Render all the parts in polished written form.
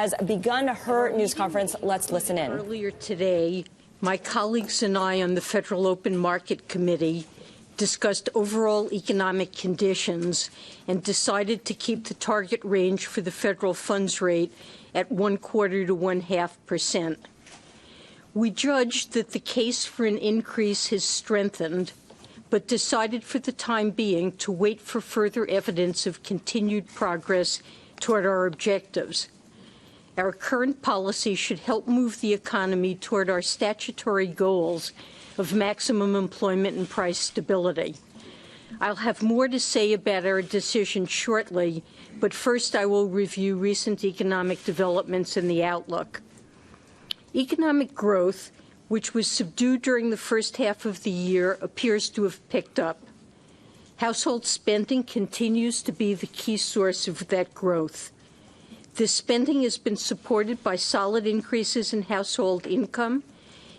has begun her news conference. Let's listen in. Earlier today, my colleagues and I on the Federal Open Market Committee discussed overall economic conditions and decided to keep the target range for the federal funds rate at 1/4 to 1/2%. We judged that the case for an increase has strengthened, but decided for the time being to wait for further evidence of continued progress toward our objectives. Our current policy should help move the economy toward our statutory goals of maximum employment and price stability. I'll have more to say about our decision shortly, but first I will review recent economic developments and the outlook. Economic growth, which was subdued during the first half of the year, appears to have picked up. Household spending continues to be the key source of that growth. This spending has been supported by solid increases in household income,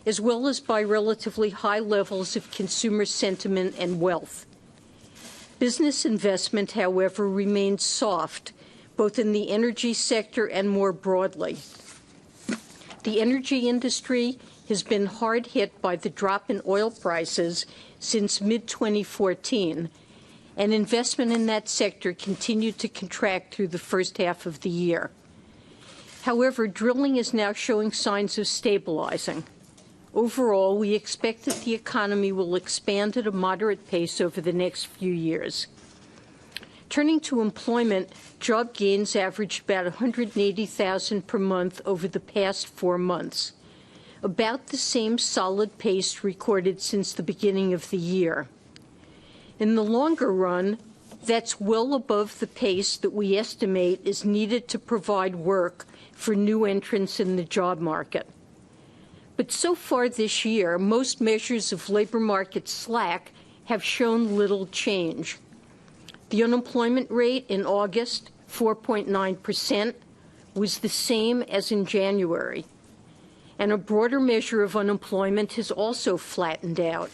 as well as by relatively high levels of consumer sentiment and wealth. Business investment, however, remains soft, both in the energy sector and more broadly. The energy industry has been hard hit by the drop in oil prices since mid-2014, and investment in that sector continued to contract through the first half of the year. However, drilling is now showing signs of stabilizing. Overall, we expect that the economy will expand at a moderate pace over the next few years. Turning to employment, job gains averaged about 180,000 per month over the past 4 months, about the same solid pace recorded since the beginning of the year. In the longer run, that's well above the pace that we estimate is needed to provide work for new entrants in the job market. But so far this year, most measures of labor market slack have shown little change. The unemployment rate in August, 4.9%, was the same as in January. And a broader measure of unemployment has also flattened out,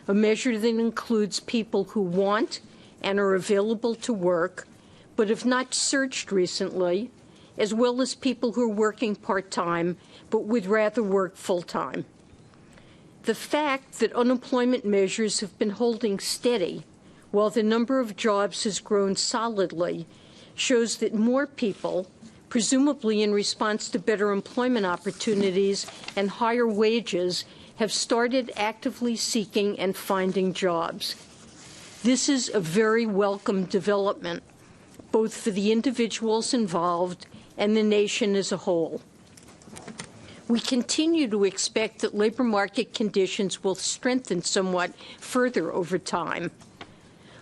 a measure that includes people who want and are available to work, but have not searched recently, as well as people who are working part-time but would rather work full-time. The fact that unemployment measures have been holding steady while the number of jobs has grown solidly shows that more people, presumably in response to better employment opportunities and higher wages, have started actively seeking and finding jobs. This is a very welcome development, both for the individuals involved and the nation as a whole. We continue to expect that labor market conditions will strengthen somewhat further over time.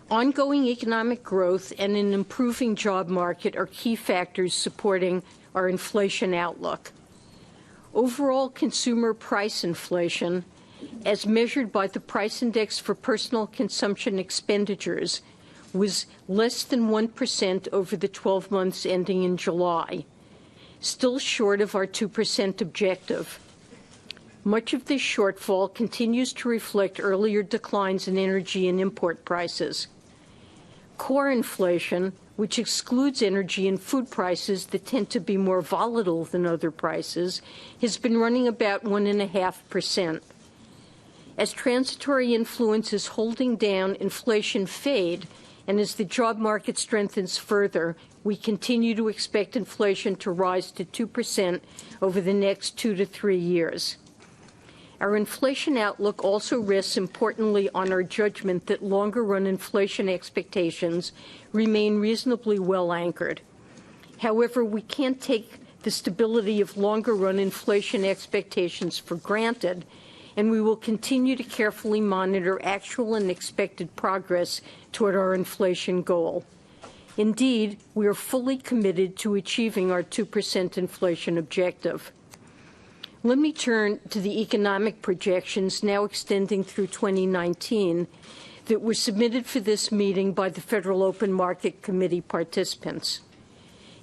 Ongoing economic growth and an improving job market are key factors supporting our inflation outlook. Overall consumer price inflation, as measured by the price index for personal consumption expenditures, was less than 1% over the 12 months ending in July, still short of our 2% objective. Much of this shortfall continues to reflect earlier declines in energy and import prices. Core inflation, which excludes energy and food prices that tend to be more volatile than other prices, has been running about 1.5%. As transitory influences holding down inflation fade, and as the job market strengthens further, we continue to expect inflation to rise to 2% over the next 2 to 3 years. Our inflation outlook also rests importantly on our judgment that longer-run inflation expectations remain reasonably well anchored. However, we can't take the stability of longer-run inflation expectations for granted, and we will continue to carefully monitor actual and expected progress toward our inflation goal. Indeed, we are fully committed to achieving our 2% inflation objective. Let me turn to the economic projections now extending through 2019 that were submitted for this meeting by the Federal Open Market Committee participants.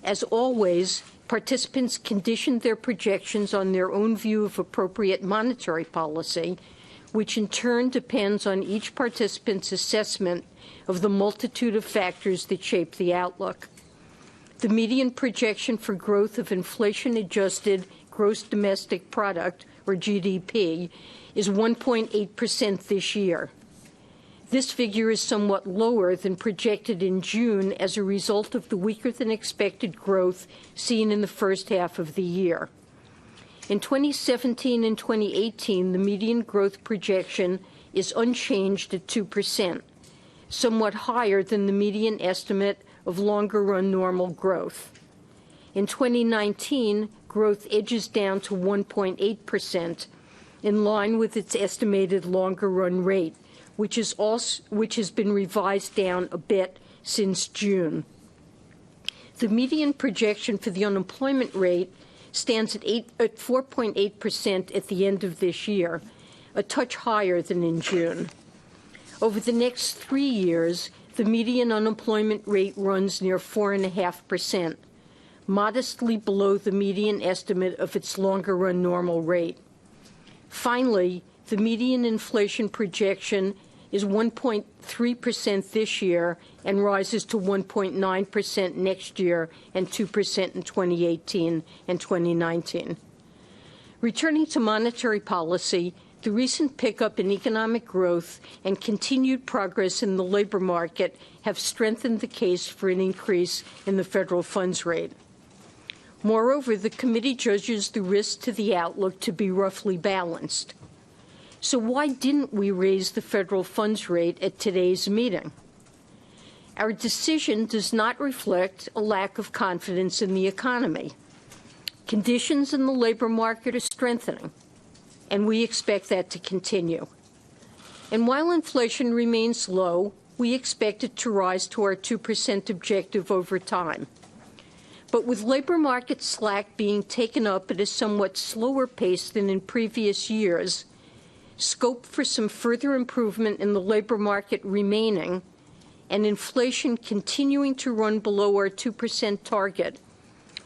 As always, participants conditioned their projections on their own view of appropriate monetary policy, which in turn depends on each participant's assessment of the multitude of factors that shape the outlook. The median projection for growth of inflation-adjusted gross domestic product, or GDP, is 1.8% this year. This figure is somewhat lower than projected in June as a result of the weaker-than-expected growth seen in the first half of the year. In 2017 and 2018, the median growth projection is unchanged at 2%, somewhat higher than the median estimate of longer-run normal growth. In 2019, growth edges down to 1.8%, in line with its estimated longer-run rate, which has been revised down a bit since June. The median projection for the unemployment rate stands at 4.8% at the end of this year, a touch higher than in June. Over the next 3 years, the median unemployment rate runs near 4.5%, modestly below the median estimate of its longer-run normal rate. Finally, the median inflation projection is 1.3% this year and rises to 1.9% next year and 2% in 2018 and 2019. Returning to monetary policy, the recent pickup in economic growth and continued progress in the labor market have strengthened the case for an increase in the federal funds rate. Moreover, the committee judges the risk to the outlook to be roughly balanced. So why didn't we raise the federal funds rate at today's meeting? Our decision does not reflect a lack of confidence in the economy. Conditions in the labor market are strengthening, and we expect that to continue. And while inflation remains low, we expect it to rise to our 2% objective over time. But with labor market slack being taken up at a somewhat slower pace than in previous years, scope for some further improvement in the labor market remaining, and inflation continuing to run below our 2% target,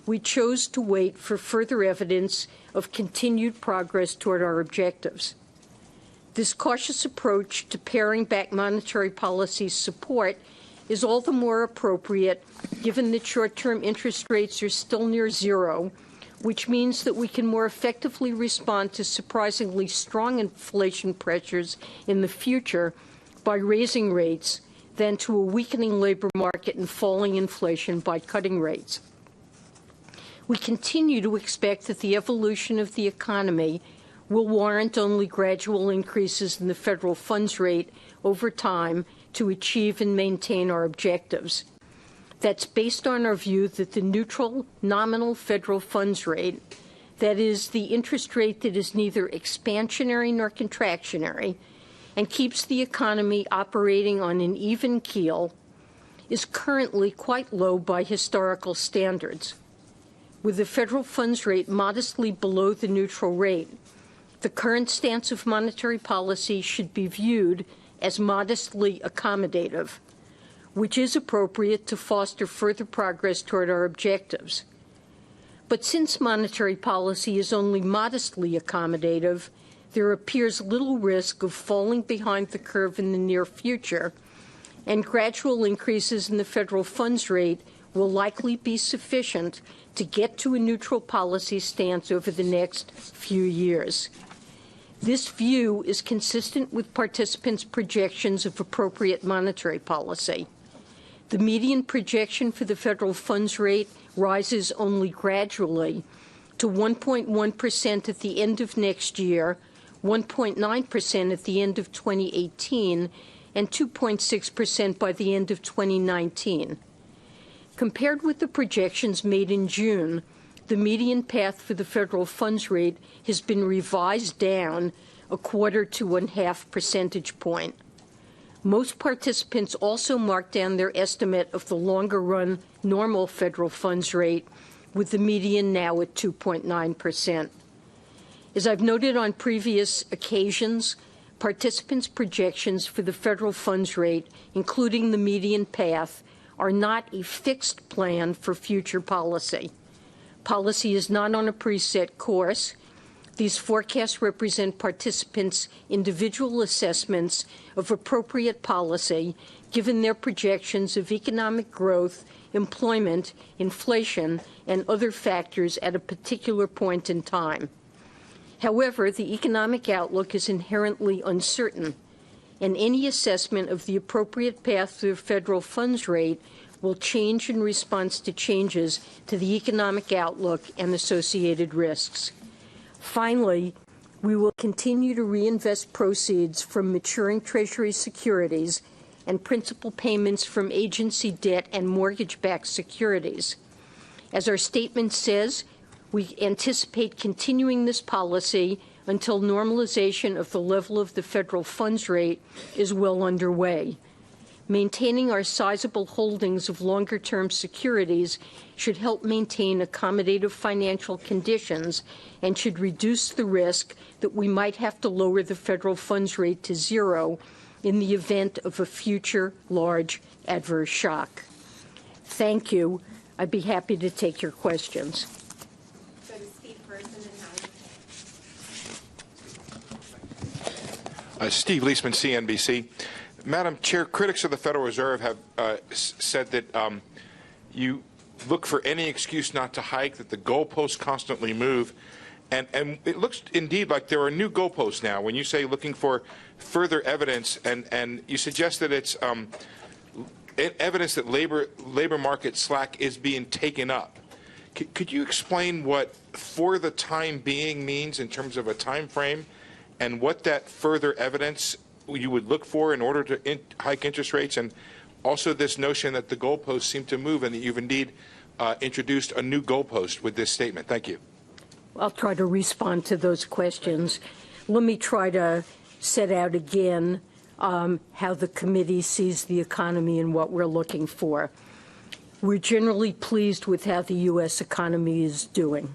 we chose to wait for further evidence of continued progress toward our objectives. This cautious approach to paring back monetary policy support is all the more appropriate given that short-term interest rates are still near zero, which means that we can more effectively respond to surprisingly strong inflation pressures in the future by raising rates than to a weakening labor market and falling inflation by cutting rates. We continue to expect that the evolution of the economy will warrant only gradual increases in the federal funds rate over time to achieve and maintain our objectives. That's based on our view that the neutral nominal federal funds rate, that is, the interest rate that is neither expansionary nor contractionary and keeps the economy operating on an even keel, is currently quite low by historical standards. With the federal funds rate modestly below the neutral rate, the current stance of monetary policy should be viewed as modestly accommodative, which is appropriate to foster further progress toward our objectives. But since monetary policy is only modestly accommodative, there appears little risk of falling behind the curve in the near future, and gradual increases in the federal funds rate will likely be sufficient to get to a neutral policy stance over the next few years. This view is consistent with participants' projections of appropriate monetary policy. The median projection for the federal funds rate rises only gradually to 1.1% at the end of next year, 1.9% at the end of 2018, and 2.6% by the end of 2019. Compared with the projections made in June, the median path for the federal funds rate has been revised down 0.25 to 0.5 percentage point. Most participants also marked down their estimate of the longer-run normal federal funds rate, with the median now at 2.9%. As I've noted on previous occasions, participants' projections for the federal funds rate, including the median path, are not a fixed plan for future policy. Policy is not on a preset course. These forecasts represent participants' individual assessments of appropriate policy given their projections of economic growth, employment, inflation, and other factors at a particular point in time. However, the economic outlook is inherently uncertain, and any assessment of the appropriate path to the federal funds rate will change in response to changes to the economic outlook and associated risks. Finally, we will continue to reinvest proceeds from maturing Treasury securities and principal payments from agency debt and mortgage-backed securities. As our statement says, we anticipate continuing this policy until normalization of the level of the federal funds rate is well underway. Maintaining our sizable holdings of longer-term securities should help maintain accommodative financial conditions and should reduce the risk that we might have to lower the federal funds rate to zero in the event of a future large adverse shock. Thank you. I'd be happy to take your questions. Go to Steve first and then Howard. Steve Leisman, CNBC. Madam Chair, critics of the Federal Reserve have said that you look for any excuse not to hike, that the goalposts constantly move. And it looks indeed like there are new goalposts now when you say looking for further evidence, and you suggest that it's evidence that labor market slack is being taken up. Could you explain what "for the time being" means in terms of a time frame, and what that further evidence you would look for in order to hike interest rates, and also this notion that the goalposts seem to move and that you've indeed introduced a new goalpost with this statement? Thank you. I'll try to respond to those questions. Let me try to set out again how the committee sees the economy and what we're looking for. We're generally pleased with how the U.S. economy is doing.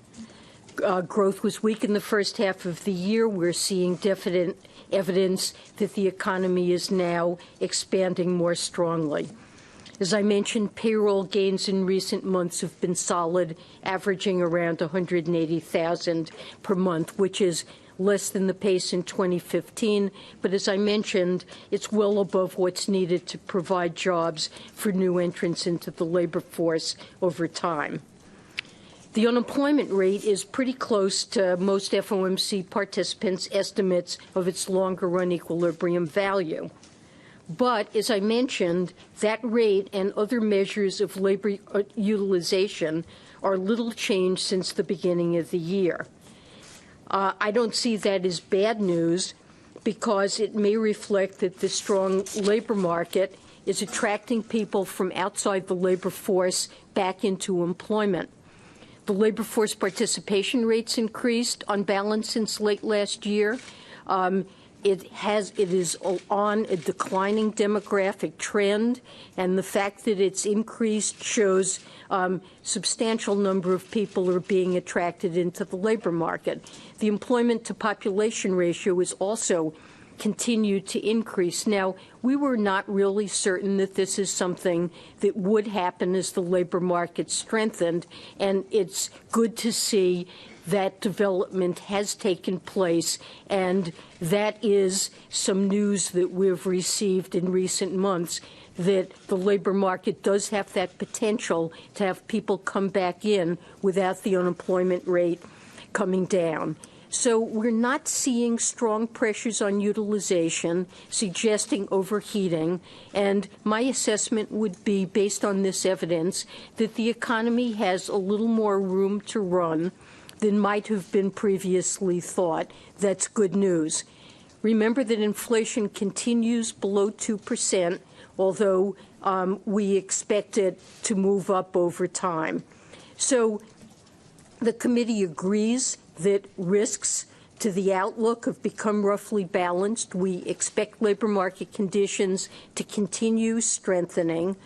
Growth was weak in the first half of the year. We're seeing definite evidence that the economy is now expanding more strongly. As I mentioned, payroll gains in recent months have been solid, averaging around 180,000 per month, which is less than the pace in 2015. But as I mentioned, it's well above what's needed to provide jobs for new entrants into the labor force over time. The unemployment rate is pretty close to most FOMC participants' estimates of its longer-run equilibrium value. But, as I mentioned, that rate and other measures of labor utilization are little changed since the beginning of the year. I don't see that as bad news because it may reflect that the strong labor market is attracting people from outside the labor force back into employment. The labor force participation rates increased on balance since late last year. It is on a declining demographic trend, and the fact that it's increased shows substantial number of people are being attracted into the labor market. The employment to population ratio is also continued to increase. Now, we were not really certain that this is something that would happen as the labor market strengthened, and it's good to see that development has taken place, and that is some news that we've received in recent months, that the labor market does have that potential to have people come back in without the unemployment rate coming down. So we're not seeing strong pressures on utilization, suggesting overheating, and my assessment would be, based on this evidence, that the economy has a little more room to run than might have been previously thought. That's good news. Remember that inflation continues below 2%, although we expect it to move up over time. So the committee agrees that risks to the outlook have become roughly balanced. We expect labor market conditions to continue strengthening,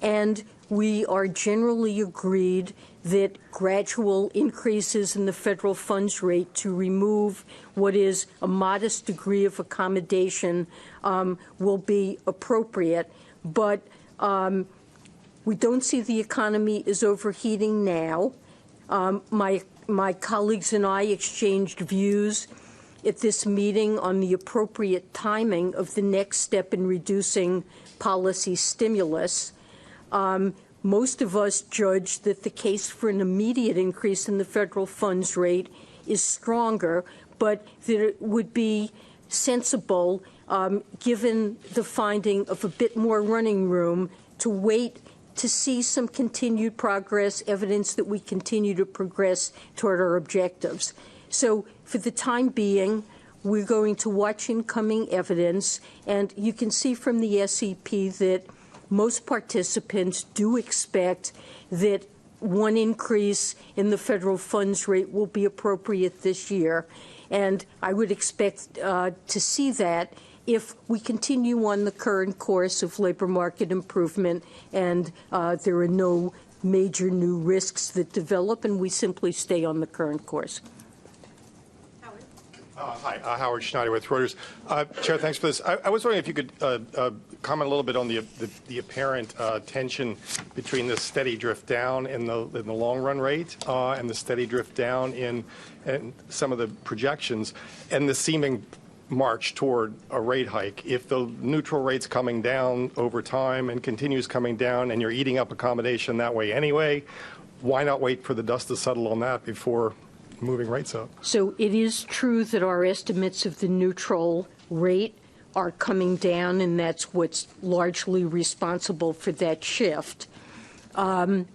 and we are generally agreed that gradual increases in the federal funds rate to remove what is a modest degree of accommodation will be appropriate. But we don't see the economy as overheating now. My my colleagues and I exchanged views at this meeting on the appropriate timing of the next step in reducing policy stimulus. Most of us judge that the case for an immediate increase in the federal funds rate is stronger, but that it would be sensible, given the finding of a bit more running room, to wait to see some continued progress, evidence that we continue to progress toward our objectives. So for the time being, we're going to watch incoming evidence, and you can see from the SEP that most participants do expect that one increase in the federal funds rate will be appropriate this year. And I would expect to see that if we continue on the current course of labor market improvement and there are no major new risks that develop and we simply stay on the current course. Hi, Howard Schneider with Reuters. Chair, thanks for this. I was wondering if you could comment a little bit on the apparent tension between the steady drift down in the long run rate and the steady drift down in some of the projections and the seeming march toward a rate hike. If the neutral rate's coming down over time and continues coming down and you're eating up accommodation that way anyway, why not wait for the dust to settle on that before moving rates up? So it is true that our estimates of the neutral rate are coming down, and that's what's largely responsible for that shift. At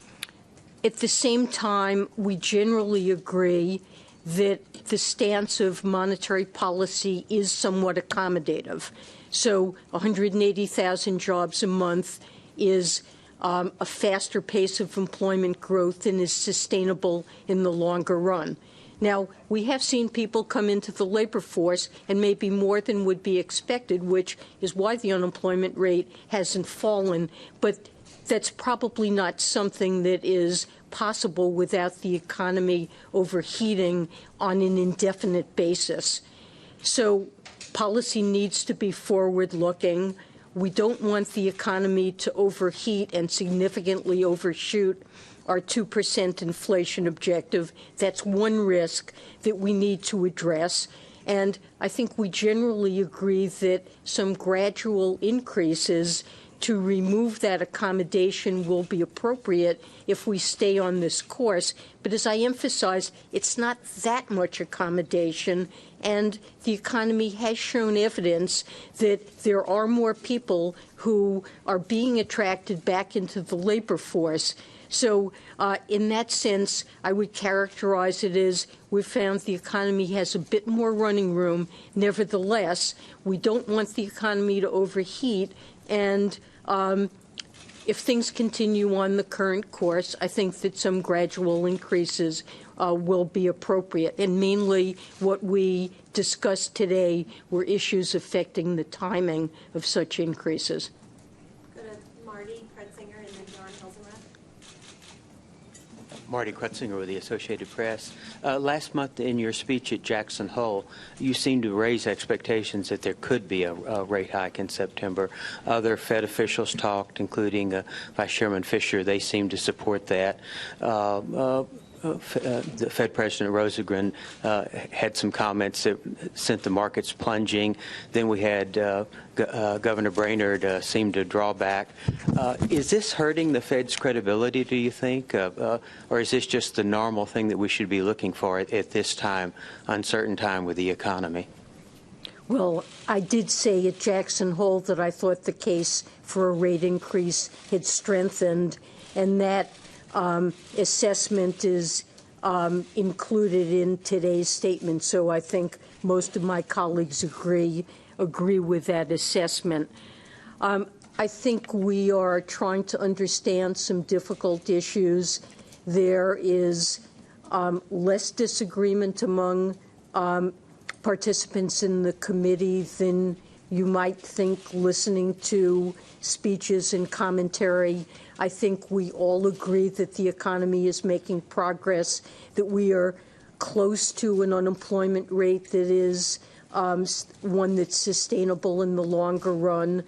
the same time, we generally agree that the stance of monetary policy is somewhat accommodative. So 180,000 jobs a month is a faster pace of employment growth and is sustainable in the longer run. Now, we have seen people come into the labor force, and maybe more than would be expected, which is why the unemployment rate hasn't fallen. But that's probably not something that is possible without the economy overheating on an indefinite basis. So policy needs to be forward-looking. We don't want the economy to overheat and significantly overshoot our 2% inflation objective. That's one risk that we need to address. And I think we generally agree that some gradual increases to remove that accommodation will be appropriate if we stay on this course. But as I emphasized, it's not that much accommodation, and the economy has shown evidence that there are more people who are being attracted back into the labor force. So in that sense, I would characterize it as we've found the economy has a bit more running room. Nevertheless, we don't want the economy to overheat. And if things continue on the current course, I think that some gradual increases will be appropriate. And mainly what we discussed today were issues affecting the timing of such increases. Marty Krutzinger with the Associated Press. Last month in your speech at Jackson Hole, you seemed to raise expectations that there could be a rate hike in September. Other Fed officials talked, including Vice Chairman Fisher. They seemed to support that. The Fed President Rosengren had some comments that sent the markets plunging. Then we had Governor Brainerd seem to draw back. Is this hurting the Fed's credibility, do you think? Or is this just the normal thing that we should be looking for at this time, uncertain time with the economy? Well, I did say at Jackson Hole that I thought the case for a rate increase had strengthened, and that assessment is included in today's statement. So I think most of my colleagues agree with that assessment. I think we are trying to understand some difficult issues. There is less disagreement among participants in the committee than you might think listening to speeches and commentary. I think we all agree that the economy is making progress, that we are close to an unemployment rate that is one that's sustainable in the longer run.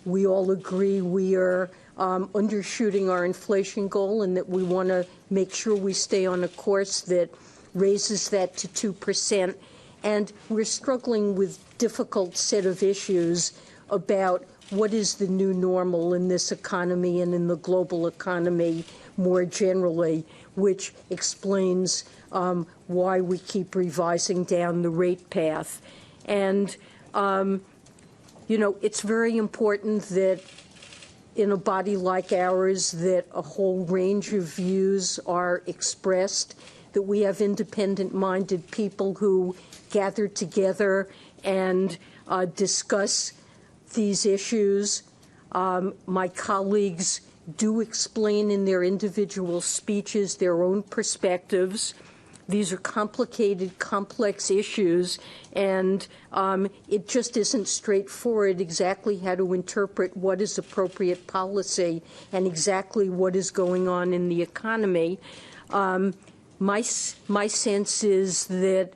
We all agree we are undershooting our inflation goal and that we want to make sure we stay on a course that raises that to 2%. And we're struggling with difficult set of issues about what is the new normal in this economy and in the global economy more generally, which explains why we keep revising down the rate path. And, it's very important that in a body like ours that a whole range of views are expressed, that we have independent-minded people who gather together and discuss these issues. My colleagues do explain in their individual speeches their own perspectives. These are complicated, complex issues, and it just isn't straightforward exactly how to interpret what is appropriate policy and exactly what is going on in the economy. My sense is that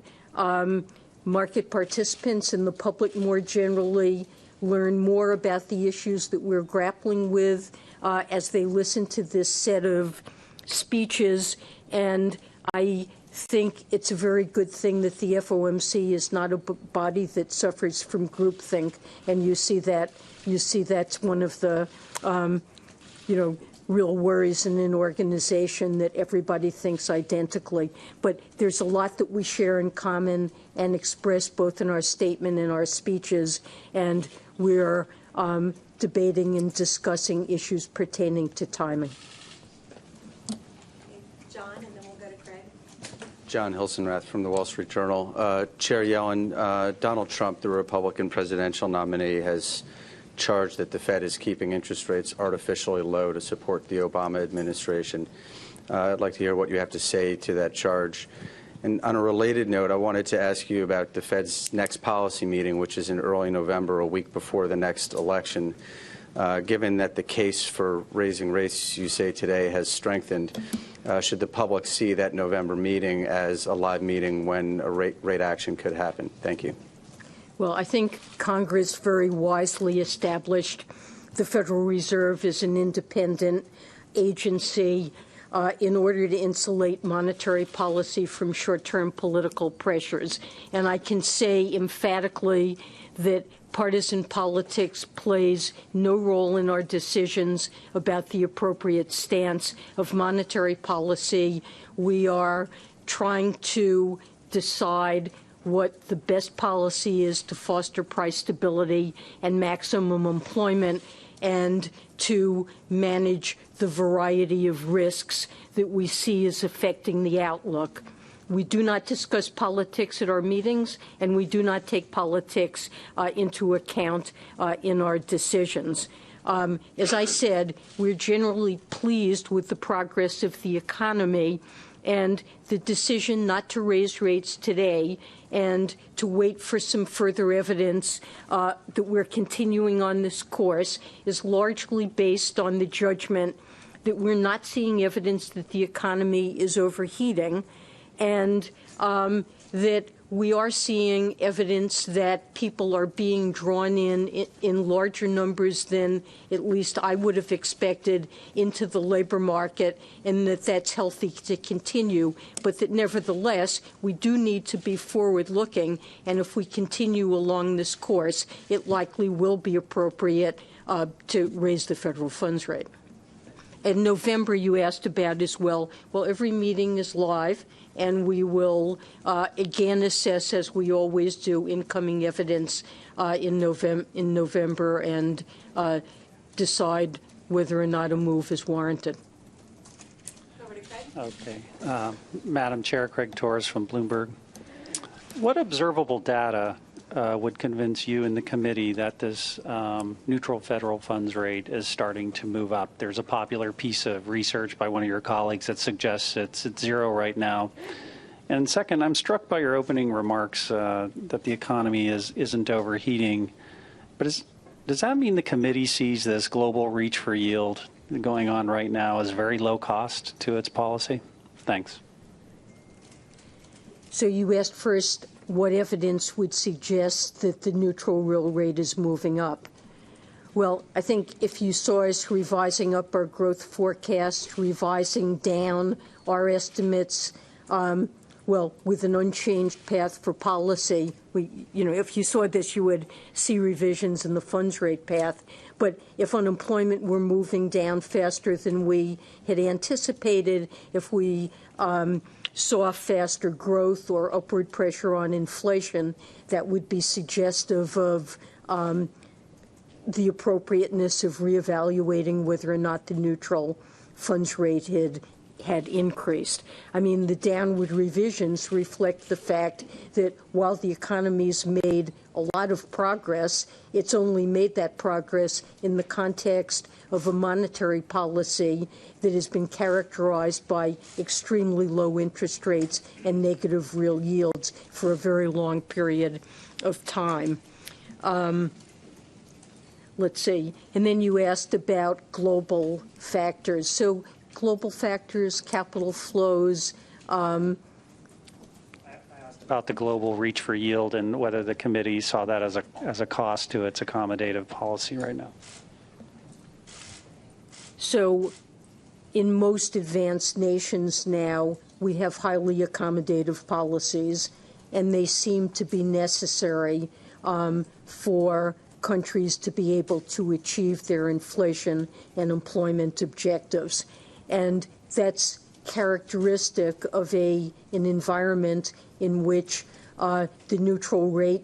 market participants and the public more generally learn more about the issues that we're grappling with as they listen to this set of speeches, and I think it's a very good thing that the FOMC is not a body that suffers from groupthink, and you see that's one of the real worries in an organization, that everybody thinks identically. But there's a lot that we share in common and express both in our statement and our speeches, and we're debating and discussing issues pertaining to timing. John, and then we'll go to Craig. John Hilsenrath from the Wall Street Journal. Chair Yellen, Donald Trump, the Republican presidential nominee, has charged that the Fed is keeping interest rates artificially low to support the Obama administration. I'd like to hear what you have to say to that charge. And on a related note, I wanted to ask you about the Fed's next policy meeting, which is in early November, a week before the next election. Given that the case for raising rates, you say today, has strengthened, should the public see that November meeting as a live meeting when a rate action could happen? Thank you. Well, I think Congress very wisely established the Federal Reserve as an independent agency in order to insulate monetary policy from short-term political pressures. And I can say emphatically that partisan politics plays no role in our decisions about the appropriate stance of monetary policy. We are trying to decide what the best policy is to foster price stability and maximum employment, and to manage the variety of risks that we see as affecting the outlook. We do not discuss politics at our meetings, and we do not take politics into account in our decisions. As I said, we're generally pleased with the progress of the economy, and the decision not to raise rates today and to wait for some further evidence that we're continuing on this course is largely based on the judgment that we're not seeing evidence that the economy is overheating, and that we are seeing evidence that people are being drawn in larger numbers than at least I would have expected into the labor market, and that that's healthy to continue, but that nevertheless we do need to be forward-looking, and if we continue along this course, it likely will be appropriate to raise the federal funds rate. In November, you asked about as well. Well, every meeting is live, and we will again assess, as we always do, incoming evidence in November and decide whether or not a move is warranted. Over to Craig. Okay. Madam Chair, Craig Torres from Bloomberg. What observable data would convince you and the committee that this neutral federal funds rate is starting to move up? There's a popular piece of research by one of your colleagues that suggests it's at zero right now. And second, I'm struck by your opening remarks that the economy isn't overheating. But does that mean the committee sees this global reach for yield going on right now as very low cost to its policy? Thanks. So you asked first what evidence would suggest that the neutral real rate is moving up. Well, I think if you saw us revising up our growth forecast, revising down our estimates, well, with an unchanged path for policy, if you saw this, you would see revisions in the funds rate path. But if unemployment were moving down faster than we had anticipated, if we saw faster growth or upward pressure on inflation, that would be suggestive of the appropriateness of reevaluating whether or not the neutral funds rate had increased. I mean, the downward revisions reflect the fact that while the economy's made a lot of progress, it's only made that progress in the context of a monetary policy that has been characterized by extremely low interest rates and negative real yields for a very long period of time. Let's see. And then you asked about global factors. So global factors, capital flows. I asked about the global reach for yield and whether the committee saw that as a cost to its accommodative policy right now. So in most advanced nations now, we have highly accommodative policies, and they seem to be necessary for countries to be able to achieve their inflation and employment objectives. And that's characteristic of an environment in which the neutral rate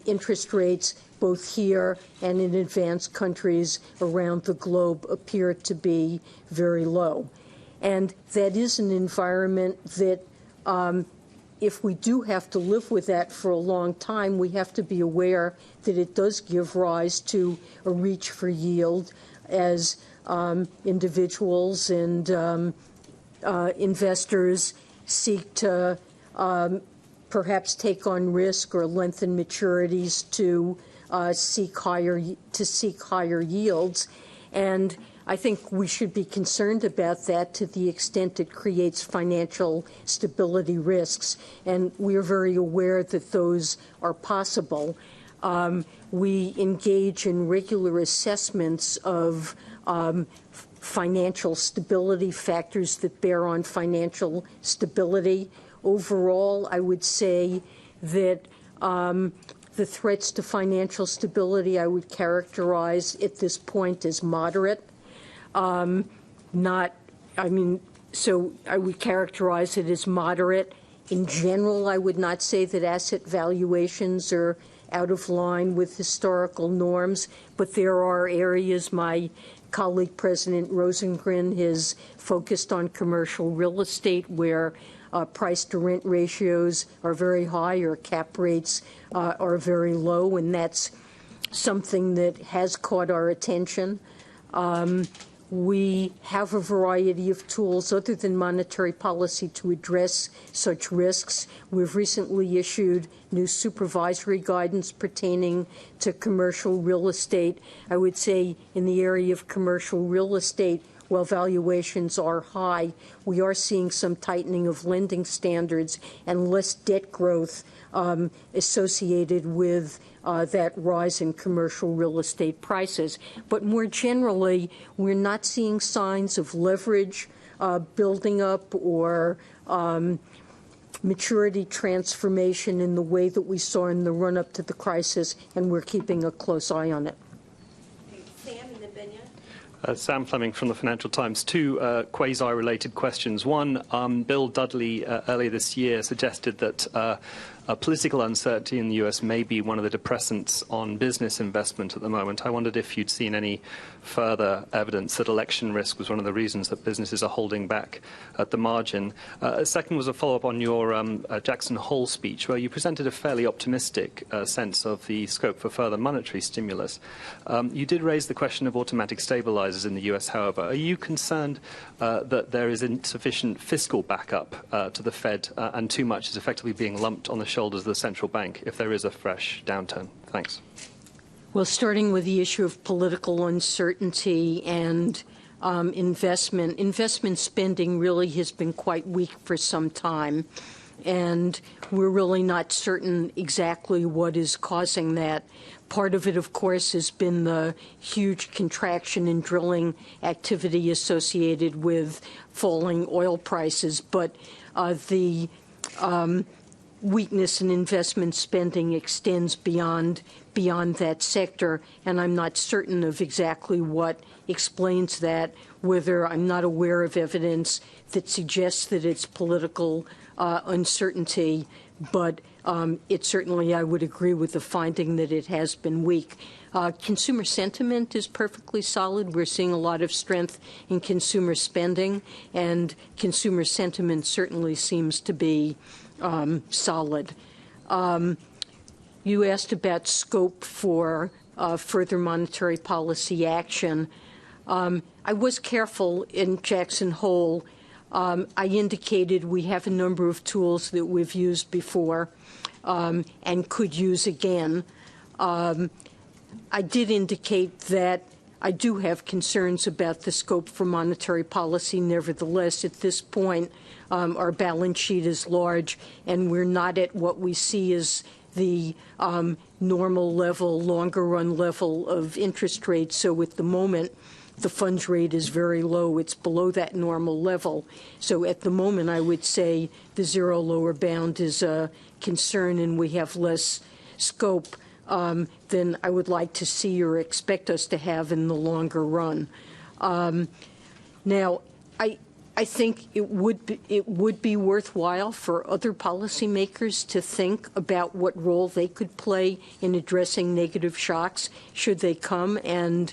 interest rates, both here and in advanced countries around the globe, appear to be very low. And that is an environment that if we do have to live with that for a long time, we have to be aware that it does give rise to a reach for yield as individuals and investors seek to perhaps take on risk or lengthen maturities to seek higher yields. And I think we should be concerned about that to the extent it creates financial stability risks. And we are very aware that those are possible. We engage in regular assessments of financial stability, factors that bear on financial stability. Overall, I would say that the threats to financial stability I would characterize at this point as moderate. So I would characterize it as moderate. In general, I would not say that asset valuations are out of line with historical norms, but there are areas my colleague, President Rosengren, has focused on commercial real estate where price-to-rent ratios are very high or cap rates are very low, and that's something that has caught our attention. We have a variety of tools other than monetary policy to address such risks. We've recently issued new supervisory guidance pertaining to commercial real estate. I would say in the area of commercial real estate, while valuations are high, we are seeing some tightening of lending standards and less debt growth associated with that rise in commercial real estate prices. But more generally, we're not seeing signs of leverage building up or maturity transformation in the way that we saw in the run-up to the crisis, and we're keeping a close eye on it. Sam and then Benya. Sam Fleming from the Financial Times. Two quasi-related questions. One, Bill Dudley earlier this year suggested that political uncertainty in the U.S. may be one of the depressants on business investment at the moment. I wondered if you'd seen any further evidence that election risk was one of the reasons that businesses are holding back at the margin. Second was a follow-up on your Jackson Hole speech, where you presented a fairly optimistic sense of the scope for further monetary stimulus. You did raise the question of automatic stabilizers in the U.S., however. Are you concerned that there is insufficient fiscal backup to the Fed and too much is effectively being lumped on the shoulders of the central bank if there is a fresh downturn? Thanks. Well, starting with the issue of political uncertainty and investment spending really has been quite weak for some time, and we're really not certain exactly what is causing that. Part of it, of course, has been the huge contraction in drilling activity associated with falling oil prices, but the weakness in investment spending extends beyond that sector, and I'm not certain of exactly what explains that, whether I'm not aware of evidence that suggests that it's political uncertainty, but it certainly, I would agree with the finding that it has been weak. Consumer sentiment is perfectly solid. We're seeing a lot of strength in consumer spending, and consumer sentiment certainly seems to be solid. You asked about scope for further monetary policy action. I was careful in Jackson Hole. I indicated we have a number of tools that we've used before and could use again. I did indicate that I do have concerns about the scope for monetary policy. Nevertheless, at this point, our balance sheet is large, and we're not at what we see as the normal level, longer-run level of interest rates. So at the moment, the funds rate is very low. It's below that normal level. So at the moment, I would say the zero lower bound is a concern, and we have less scope than I would like to see or expect us to have in the longer run. Now, I think it would be worthwhile for other policymakers to think about what role they could play in addressing negative shocks should they come. And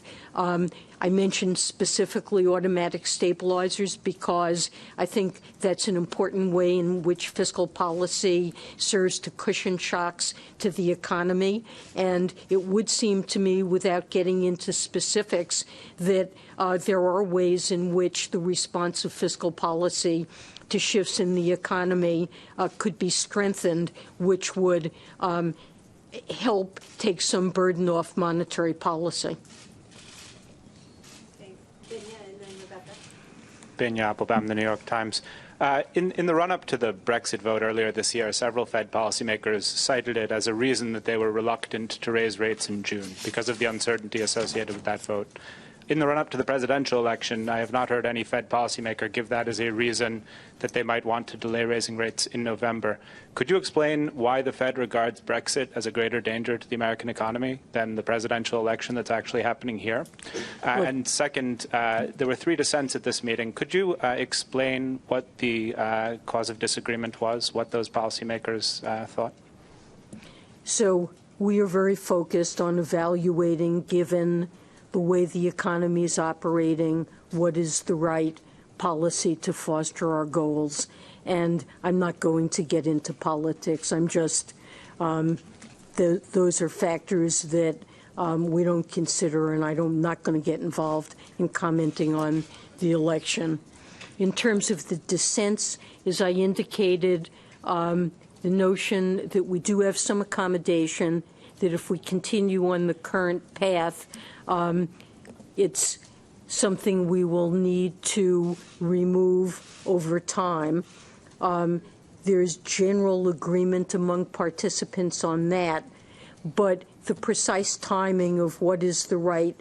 I mentioned specifically automatic stabilizers because I think that's an important way in which fiscal policy serves to cushion shocks to the economy. And it would seem to me, without getting into specifics, that there are ways in which the response of fiscal policy to shifts in the economy could be strengthened, which would help take some burden off monetary policy. Benya Applebaum, The New York Times. In the run-up to the Brexit vote earlier this year, several Fed policymakers cited it as a reason that they were reluctant to raise rates in June because of the uncertainty associated with that vote. In the run-up to the presidential election, I have not heard any Fed policymaker give that as a reason that they might want to delay raising rates in November. Could you explain why the Fed regards Brexit as a greater danger to the American economy than the presidential election that's actually happening here? And second, there were 3 dissents at this meeting. Could you explain what the cause of disagreement was, what those policymakers thought? So we are very focused on evaluating, given the way the economy is operating, what is the right policy to foster our goals. And I'm not going to get into politics. I'm just, those are factors that we don't consider, and I'm not going to get involved in commenting on the election. In terms of the dissents, as I indicated, the notion that we do have some accommodation, that if we continue on the current path, it's something we will need to remove over time. There's general agreement among participants on that, but the precise timing of what is the right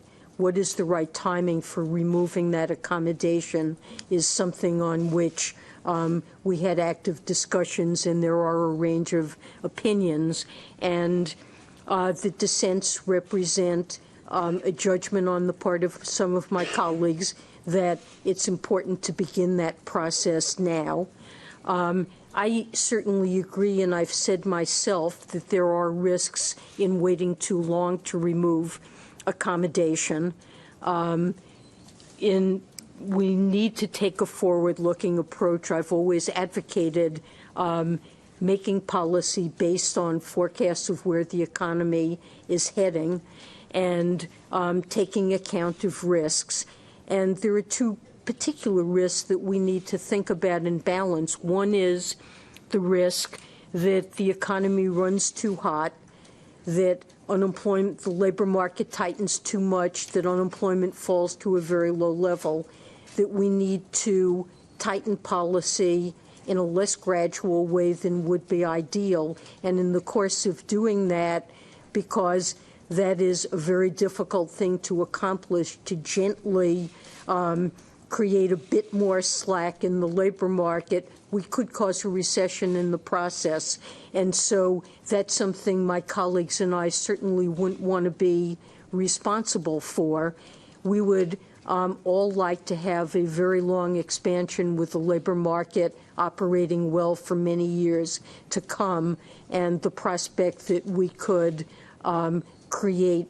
timing for removing that accommodation is something on which we had active discussions, and there are a range of opinions. And the dissents represent a judgment on the part of some of my colleagues that it's important to begin that process now. I certainly agree, and I've said myself, that there are risks in waiting too long to remove accommodation. We need to take a forward-looking approach. I've always advocated making policy based on forecasts of where the economy is heading and taking account of risks. And there are 2 particular risks that we need to think about and balance. One is the risk that the economy runs too hot, that unemployment, the labor market tightens too much, that unemployment falls to a very low level, that we need to tighten policy in a less gradual way than would be ideal. And in the course of doing that, because that is a very difficult thing to accomplish, to gently create a bit more slack in the labor market, we could cause a recession in the process. And so that's something my colleagues and I certainly wouldn't want to be responsible for. We would all like to have a very long expansion with the labor market operating well for many years to come, and the prospect that we could create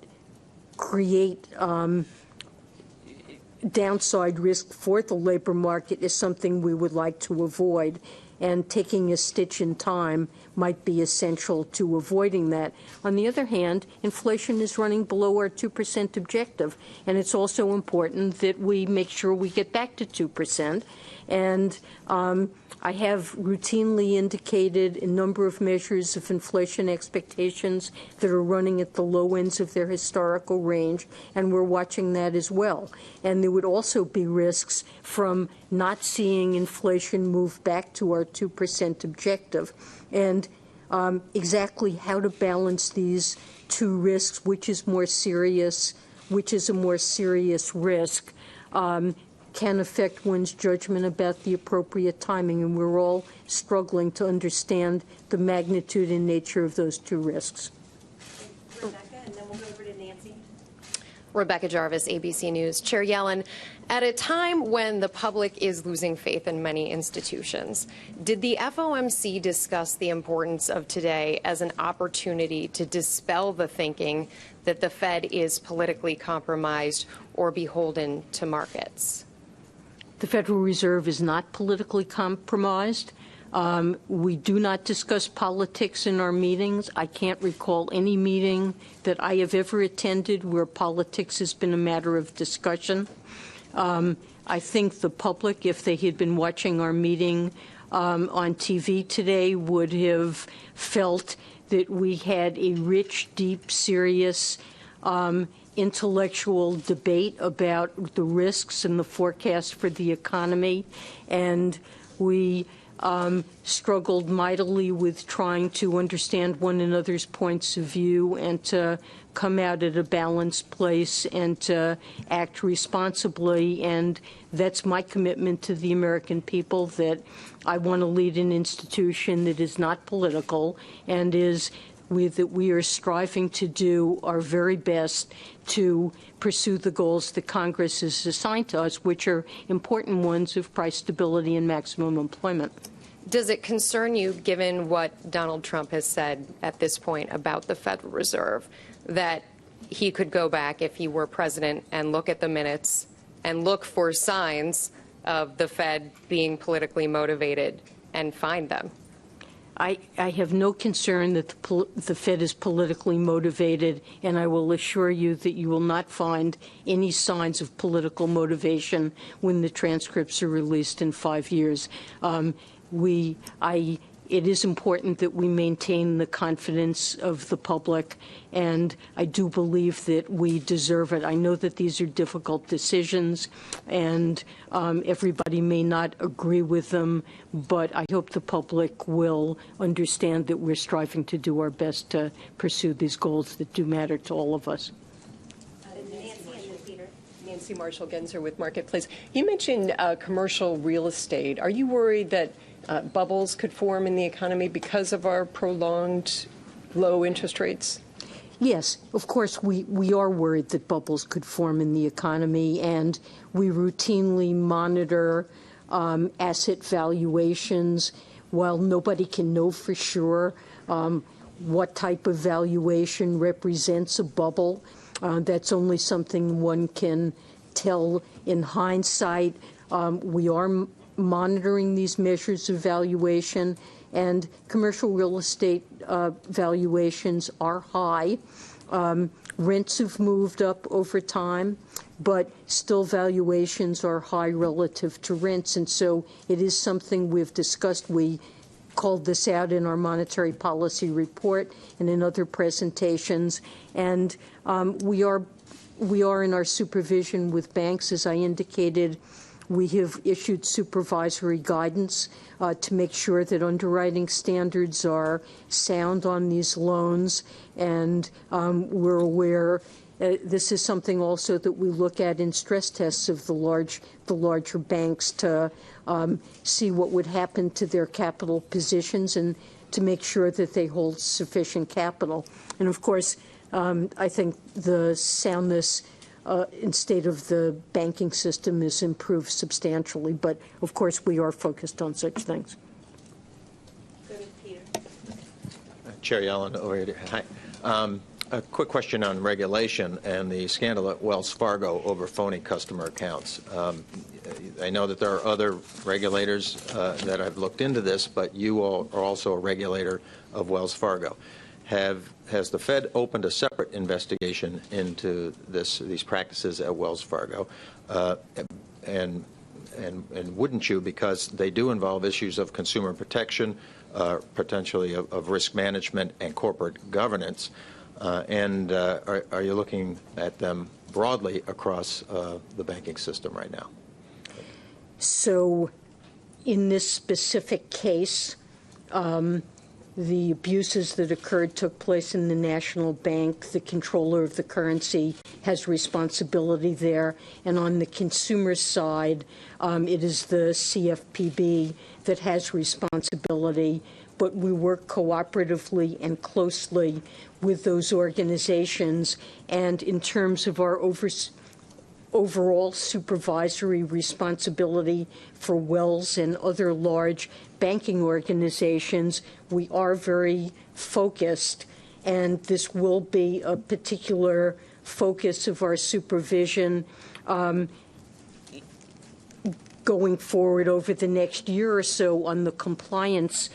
downside risk for the labor market is something we would like to avoid, and taking a stitch in time might be essential to avoiding that. On the other hand, inflation is running below our 2% objective, and it's also important that we make sure we get back to 2%. And I have routinely indicated a number of measures of inflation expectations that are running at the low ends of their historical range, and we're watching that as well. And there would also be risks from not seeing inflation move back to our 2% objective. And exactly how to balance these two risks, which is more serious, which is a more serious risk, can affect one's judgment about the appropriate timing, and we're all struggling to understand the magnitude and nature of those two risks. Rebecca, and then we'll go over to Nancy. Rebecca Jarvis, ABC News. Chair Yellen, at a time when the public is losing faith in many institutions, did the FOMC discuss the importance of today as an opportunity to dispel the thinking that the Fed is politically compromised or beholden to markets? The Federal Reserve is not politically compromised. We do not discuss politics in our meetings. I can't recall any meeting that I have ever attended where politics has been a matter of discussion. I think the public, if they had been watching our meeting on TV today, would have felt that we had a rich, deep, serious intellectual debate about the risks and the forecast for the economy, and we struggled mightily with trying to understand one another's points of view and to come out at a balanced place and to act responsibly. And that's my commitment to the American people, that I want to lead an institution that is not political and that we are striving to do our very best to pursue the goals that Congress has assigned to us, which are important ones of price stability and maximum employment. Does it concern you, given what Donald Trump has said at this point about the Federal Reserve, that he could go back, if he were president, and look at the minutes and look for signs of the Fed being politically motivated and find them? I have no concern that the Fed is politically motivated, and I will assure you that you will not find any signs of political motivation when the transcripts are released in 5 years. It is important that we maintain the confidence of the public, and I do believe that we deserve it. I know that these are difficult decisions, and everybody may not agree with them, but I hope the public will understand that we're striving to do our best to pursue these goals that do matter to all of us. Nancy Marshall-Genzer with Marketplace. You mentioned commercial real estate. Are you worried that bubbles could form in the economy because of our prolonged low interest rates? Yes, of course, we are worried that bubbles could form in the economy, and we routinely monitor asset valuations. While nobody can know for sure what type of valuation represents a bubble, that's only something one can tell in hindsight. We are monitoring these measures of valuation, and commercial real estate valuations are high. Rents have moved up over time, but still valuations are high relative to rents, and so it is something we've discussed. We called this out in our monetary policy report and in other presentations, and we are in our supervision with banks. As I indicated, we have issued supervisory guidance to make sure that underwriting standards are sound on these loans, and we're aware This is something also that we look at in stress tests of the larger banks to see what would happen to their capital positions and to make sure that they hold sufficient capital. And of course, I think the soundness and state of the banking system is improved substantially. But of course, we are focused on such things. Go to Peter. Chair Yellen, over here. Hi. A quick question on regulation and the scandal at Wells Fargo over phony customer accounts. I know that there are other regulators that have looked into this, but you all are also a regulator of Wells Fargo. Has the Fed opened a separate investigation into these practices at Wells Fargo? And wouldn't you, because they do involve issues of consumer protection, potentially of risk management and corporate governance, and are you looking at them broadly across the banking system right now? So in this specific case, the abuses that occurred took place in the national bank. The controller of the currency has responsibility there. And on the consumer side, it is the CFPB that has responsibility. But we work cooperatively and closely with those organizations. And in terms of our overall supervisory responsibility for Wells and other large banking organizations, we are very focused, and this will be a particular focus of our supervision going forward over the next year or so on the compliance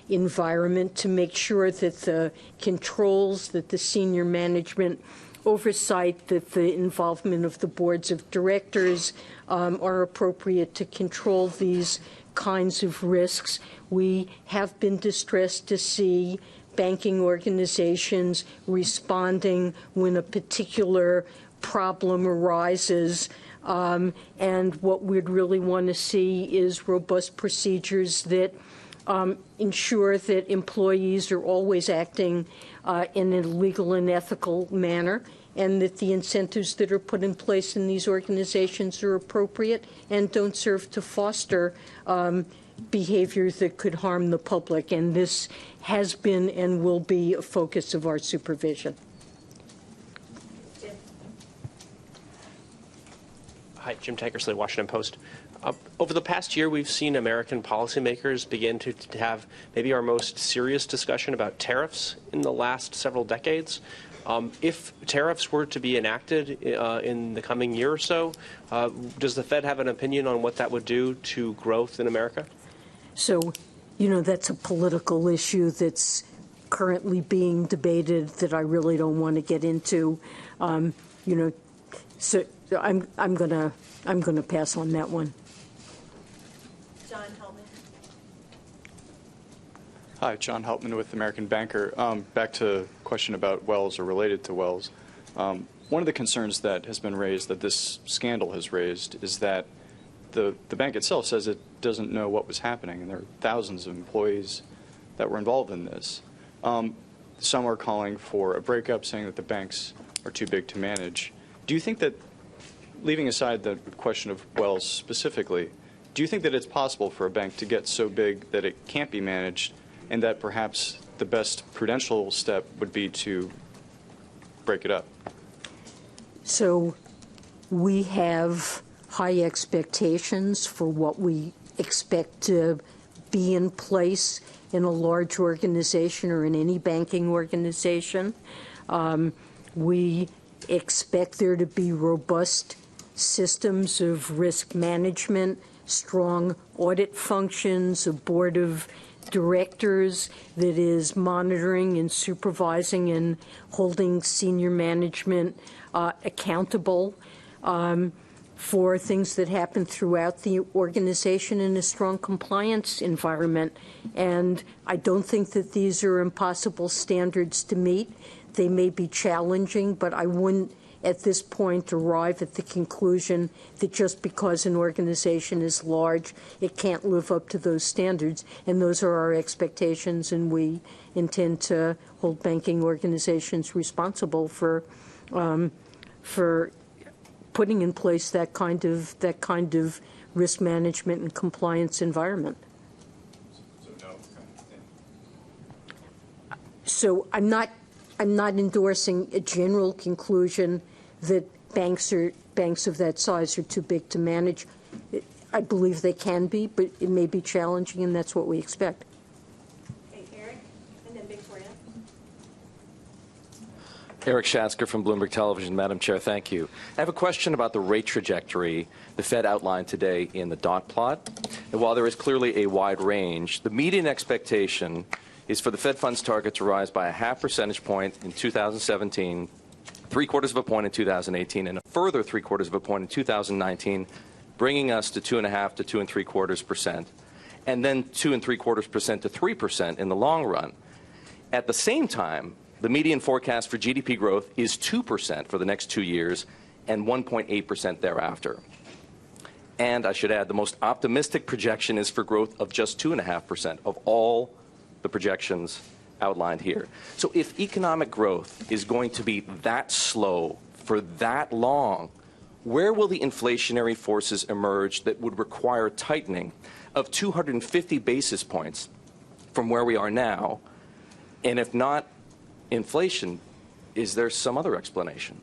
environment to make sure that the controls, that the senior management oversight, that the involvement of the boards of directors are appropriate to control these kinds of risks. We have been distressed to see banking organizations responding when a particular problem arises. And what we'd really want to see is robust procedures that ensure that employees are always acting in a legal and ethical manner, and that the incentives that are put in place in these organizations are appropriate and don't serve to foster behavior that could harm the public. And this has been and will be a focus of our supervision. Hi, Jim Tankersley, Washington Post. Over the past year, we've seen American policymakers begin to have maybe our most serious discussion about tariffs in the last several decades. If tariffs were to be enacted in the coming year or so, does the Fed have an opinion on what that would do to growth in America? So, that's a political issue that's currently being debated that I really don't want to get into. So I'm gonna pass on that one. John Heltman. Hi, John Heltman with American Banker. Back to a question about Wells or related to Wells. One of the concerns that has been raised, that this scandal has raised, is that the bank itself says it doesn't know what was happening, and there are thousands of employees that were involved in this. Some are calling for a breakup, saying that the banks are too big to manage. Do you think that, leaving aside the question of Wells specifically, do you think that it's possible for a bank to get so big that it can't be managed, and that perhaps the best prudential step would be to break it up? So we have high expectations for what we expect to be in place in a large organization or in any banking organization. We expect there to be robust systems of risk management, strong audit functions, a board of directors that is monitoring and supervising and holding senior management accountable for things that happen throughout the organization in a strong compliance environment. And I don't think that these are impossible standards to meet. They may be challenging, but I wouldn't at this point arrive at the conclusion that just because an organization is large, it can't live up to those standards. And those are our expectations, and we intend to hold banking organizations responsible for for putting in place that kind of risk management and compliance environment. So I'm not endorsing a general conclusion that banks of that size are too big to manage. I believe they can be, but it may be challenging, and that's what we expect. Okay, Eric, and then Victoria. Eric Schatzker from Bloomberg Television. Madam Chair, thank you. I have a question about the rate trajectory the Fed outlined today in the dot plot. And while there is clearly a wide range, the median expectation is for the Fed funds target to rise by a half percentage point in 2017, 3/4 of a point in 2018, and a further 3/4 of a point in 2019, bringing us to 2.5 to 2 3/4%, and then 2 3/4% to 3% in the long run. At the same time, the median forecast for GDP growth is 2% for the next 2 years and 1.8% thereafter. And I should add, the most optimistic projection is for growth of just 2.5% of all the projections outlined here. So if economic growth is going to be that slow for that long, where will the inflationary forces emerge that would require tightening of 250 basis points from where we are now? And if not inflation, is there some other explanation?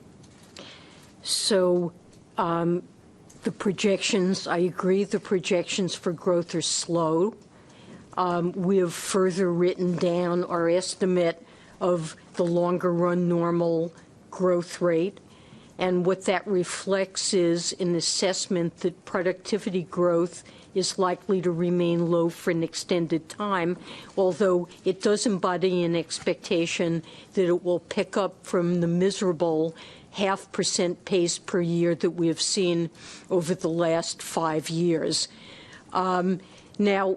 So the projections, I agree, the projections for growth are slow. We have further written down our estimate of the longer run normal growth rate. And what that reflects is an assessment that productivity growth is likely to remain low for an extended time, although it does embody an expectation that it will pick up from the miserable 0.5% pace per year that we have seen over the last 5 years. Now,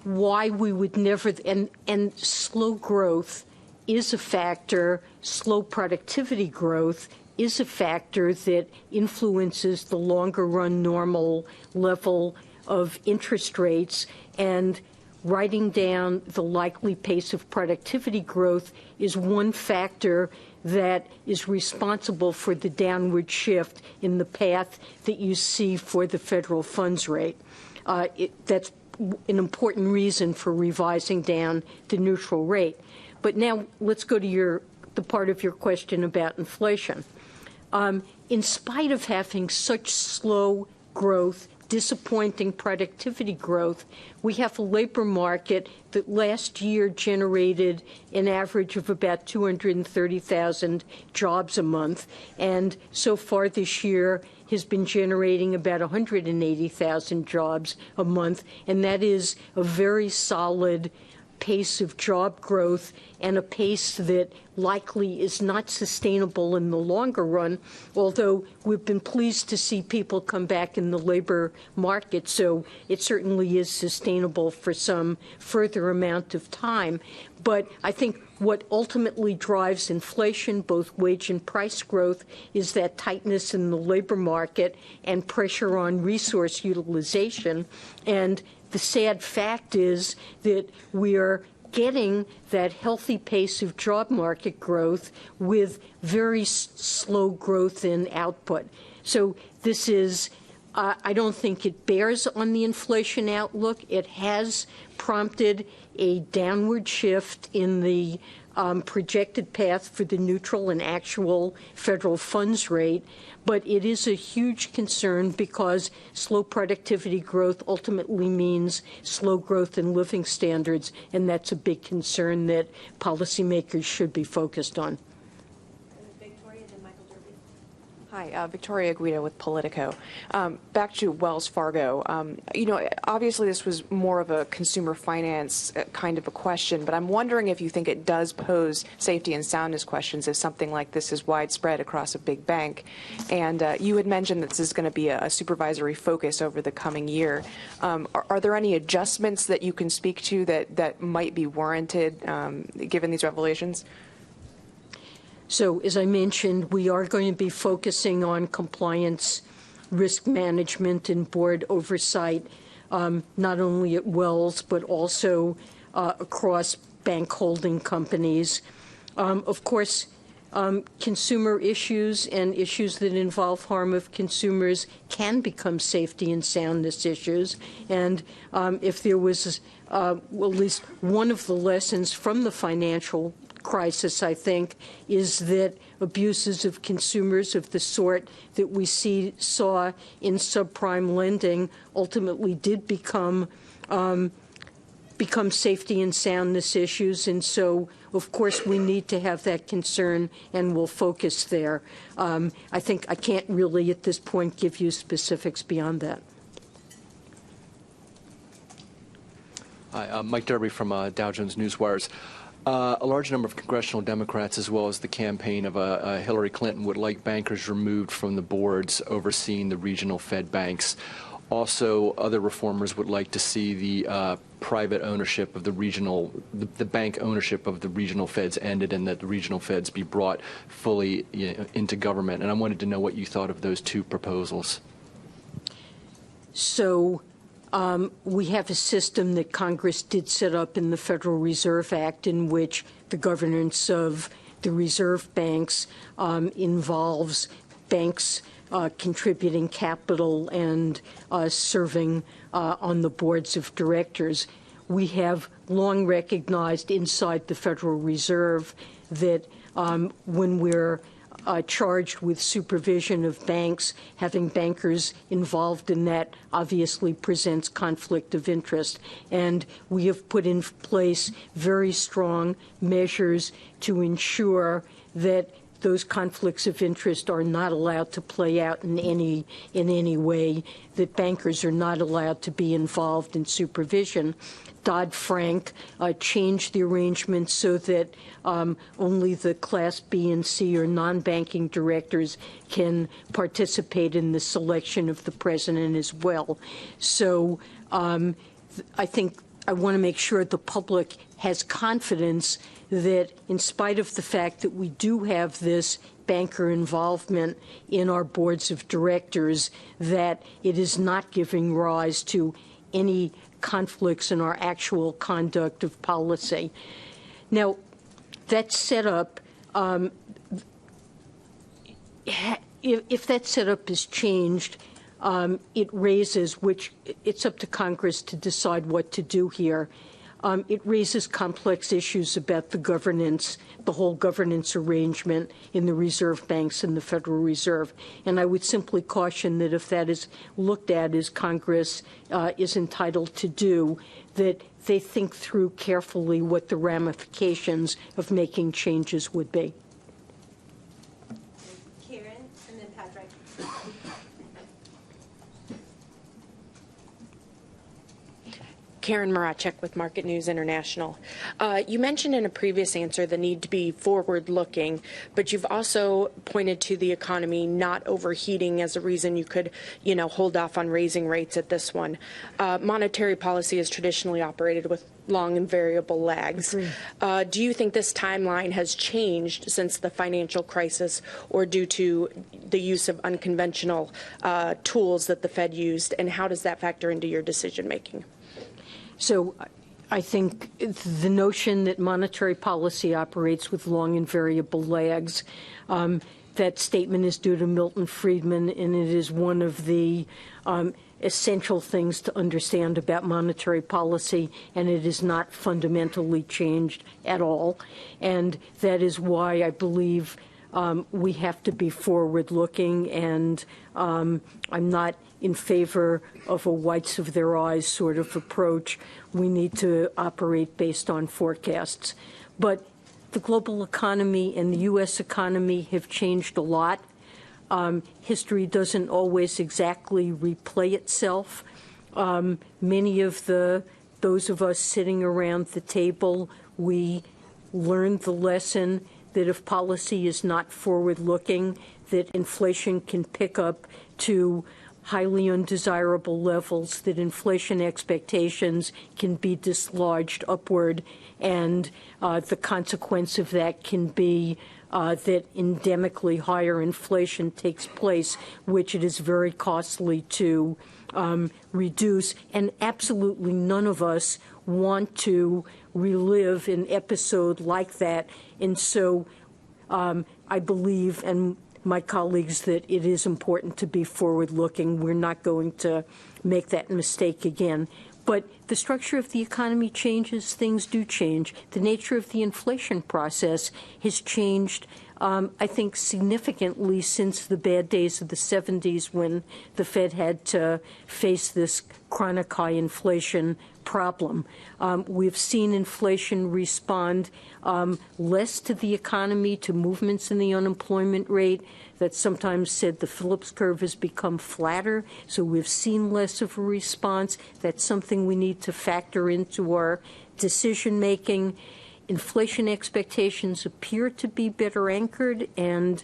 why we would never, and slow growth is a factor, slow productivity growth is a factor that influences the longer run normal level of interest rates, and writing down the likely pace of productivity growth is one factor that is responsible for the downward shift in the path that you see for the federal funds rate. That's an important reason for revising down the neutral rate. But now let's go to the part of your question about inflation. In spite of having such slow growth, disappointing productivity growth, we have a labor market that last year generated an average of about 230,000 jobs a month, and so far this year has been generating about 180,000 jobs a month, and that is a very solid pace of job growth and a pace that likely is not sustainable in the longer run, although we've been pleased to see people come back in the labor market, so it certainly is sustainable for some further amount of time. But I think what ultimately drives inflation, both wage and price growth, is that tightness in the labor market and pressure on resource utilization. And the sad fact is that we are getting that healthy pace of job market growth with very slow growth in output. So this is, I don't think it bears on the inflation outlook. It has prompted a downward shift in the projected path for the neutral and actual federal funds rate. But it is a huge concern because slow productivity growth ultimately means slow growth in living standards, and that's a big concern that policymakers should be focused on. Victoria, then Michael Derby. Hi, Victoria Guida with Politico. Back to Wells Fargo. Obviously this was more of a consumer finance kind of a question, but I'm wondering if you think it does pose safety and soundness questions if something like this is widespread across a big bank. And you had mentioned that this is going to be a supervisory focus over the coming year. Are there any adjustments that you can speak to that might be warranted given these revelations? So, as I mentioned, we are going to be focusing on compliance, risk management, and board oversight, not only at Wells, but also across bank holding companies. Of course, consumer issues and issues that involve harm of consumers can become safety and soundness issues. And if there was well, at least one of the lessons from the financial crisis, I think, is that abuses of consumers of the sort that we saw in subprime lending ultimately did become safety and soundness issues. And so, of course, we need to have that concern, and we'll focus there. I think I can't really at this point give you specifics beyond that. Hi, Mike Derby from Dow Jones Newswires. A large number of congressional Democrats, as well as the campaign of Hillary Clinton, would like bankers removed from the boards overseeing the regional Fed banks. Also, other reformers would like to see the private ownership of the bank ownership of the regional Feds ended, and that the regional Feds be brought fully into government. And I wanted to know what you thought of those two proposals. So we have a system that Congress did set up in the Federal Reserve Act, in which the governance of the reserve banks involves banks contributing capital and serving on the boards of directors. We have long recognized inside the Federal Reserve that when we're charged with supervision of banks, having bankers involved in that obviously presents conflict of interest. And we have put in place very strong measures to ensure that those conflicts of interest are not allowed to play out in any way, that bankers are not allowed to be involved in supervision. Dodd-Frank changed the arrangement so that only the Class B and C or non-banking directors can participate in the selection of the president as well. So I think I want to make sure the public has confidence that in spite of the fact that we do have this banker involvement in our boards of directors, that it is not giving rise to any conflicts in our actual conduct of policy. Now, that setup, if that setup is changed, it raises, which it's up to Congress to decide what to do here. It raises complex issues about the governance, the whole governance arrangement in the reserve banks and the Federal Reserve. And I would simply caution that if that is looked at as Congress is entitled to do, that they think through carefully what the ramifications of making changes would be. Karen, and then Patrick. Karen Maracek with Market News International. You mentioned in a previous answer the need to be forward-looking, but you've also pointed to the economy not overheating as a reason you could, hold off on raising rates at this one. Monetary policy has traditionally operated with long and variable lags. Do you think this timeline has changed since the financial crisis, or due to the use of unconventional tools that the Fed used, and how does that factor into your decision-making? So I think the notion that monetary policy operates with long and variable lags, that statement is due to Milton Friedman, and it is one of the essential things to understand about monetary policy, and it is not fundamentally changed at all. And that is why I believe we have to be forward-looking, and I'm not in favor of a whites of their eyes sort of approach. We need to operate based on forecasts. But the global economy and the U.S. economy have changed a lot. History doesn't always exactly replay itself. Many of those of us sitting around the table, we learned the lesson that if policy is not forward-looking, that inflation can pick up to highly undesirable levels, that inflation expectations can be dislodged upward, and the consequence of that can be that endemically higher inflation takes place, which it is very costly to reduce. And absolutely none of us want to relive an episode like that. And so I believe, and my colleagues, that it is important to be forward-looking. We're not going to make that mistake again. But the structure of the economy changes, things do change. The nature of the inflation process has changed, I think, significantly since the bad days of the 70s when the Fed had to face this chronic high inflation problem. We've seen inflation respond less to the economy, to movements in the unemployment rate. That sometimes said the Phillips curve has become flatter, so we've seen less of a response. That's something we need to factor into our decision-making. Inflation expectations appear to be better anchored, and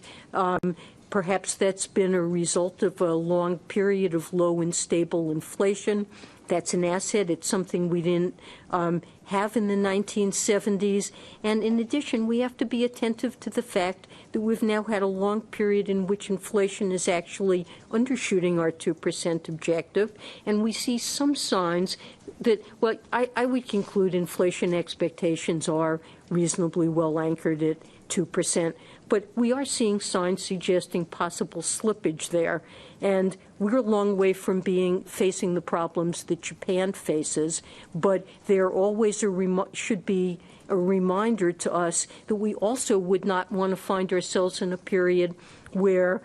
perhaps that's been a result of a long period of low and stable inflation. That's an asset. It's something we didn't have in the 1970s. And in addition, we have to be attentive to the fact that we've now had a long period in which inflation is actually undershooting our 2% objective. And we see some signs that, well, I would conclude inflation expectations are reasonably well anchored at 2%. But we are seeing signs suggesting possible slippage there. And we're a long way from facing the problems that Japan faces, but there always should be a reminder to us that we also would not want to find ourselves in a period where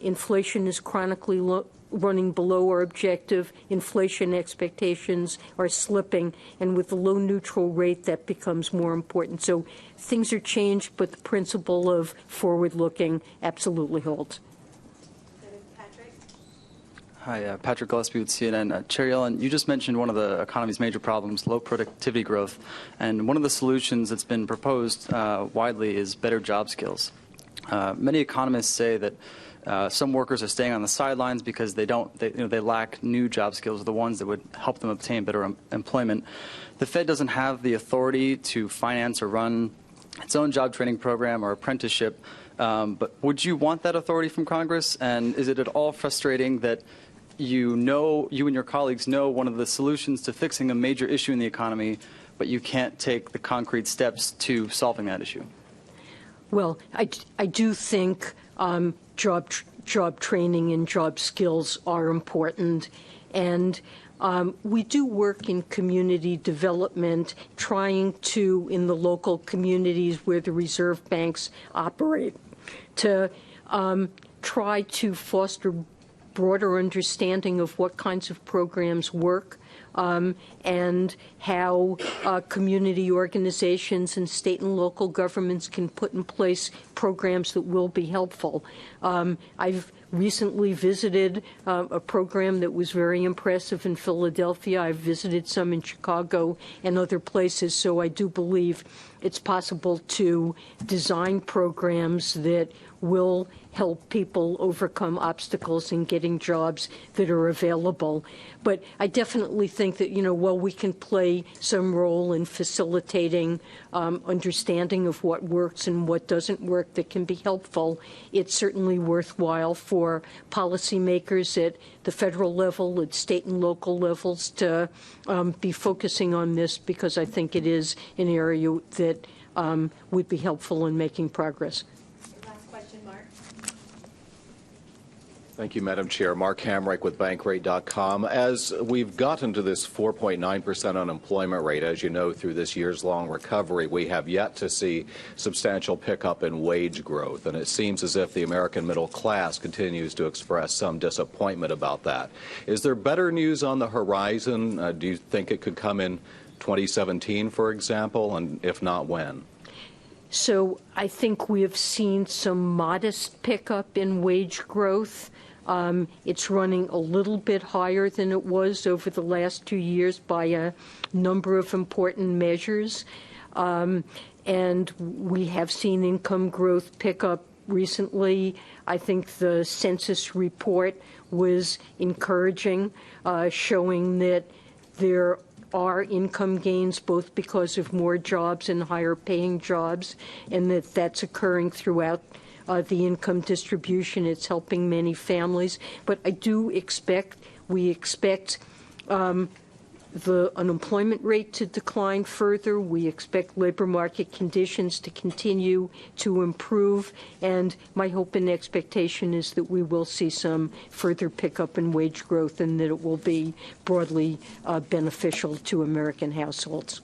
inflation is chronically running below our objective, inflation expectations are slipping, and with the low neutral rate, that becomes more important. So things are changed, but the principle of forward-looking absolutely holds. Hi, Patrick Gillespie with CNN. Chair Yellen, you just mentioned one of the economy's major problems, low productivity growth. And one of the solutions that's been proposed widely is better job skills. Many economists say that some workers are staying on the sidelines because they lack new job skills, the ones that would help them obtain better employment. The Fed doesn't have the authority to finance or run its own job training program or apprenticeship. But would you want that authority from Congress? And is it at all frustrating that you and your colleagues know one of the solutions to fixing a major issue in the economy, but you can't take the concrete steps to solving that issue? Well, I do think job training and job skills are important, and we do work in community development, trying to, in the local communities where the reserve banks operate, to try to foster broader understanding of what kinds of programs work and how community organizations and state and local governments can put in place programs that will be helpful. I've recently visited a program that was very impressive in Philadelphia. I've visited some in Chicago and other places, so I do believe it's possible to design programs that will help people overcome obstacles in getting jobs that are available. But I definitely think that, while we can play some role in facilitating understanding of what works and what doesn't work that can be helpful, it's certainly worthwhile for policymakers at the federal level, at state and local levels to be focusing on this, because I think it is an area that would be helpful in making progress. Thank you, Madam Chair. Mark Hamrick with Bankrate.com. As we've gotten to this 4.9% unemployment rate, as you know, through this years-long recovery, we have yet to see substantial pickup in wage growth. And it seems as if the American middle class continues to express some disappointment about that. Is there better news on the horizon? Do you think it could come in 2017, for example? And if not, when? So I think we have seen some modest pickup in wage growth. It's running a little bit higher than it was over the last 2 years by a number of important measures. And we have seen income growth pick up recently. I think the census report was encouraging, showing that there are income gains both because of more jobs and higher paying jobs, and that's occurring throughout the income distribution. It's helping many families. But I do expect, we expect the unemployment rate to decline further. We expect labor market conditions to continue to improve, and my hope and expectation is that we will see some further pickup in wage growth and that it will be broadly beneficial to American households.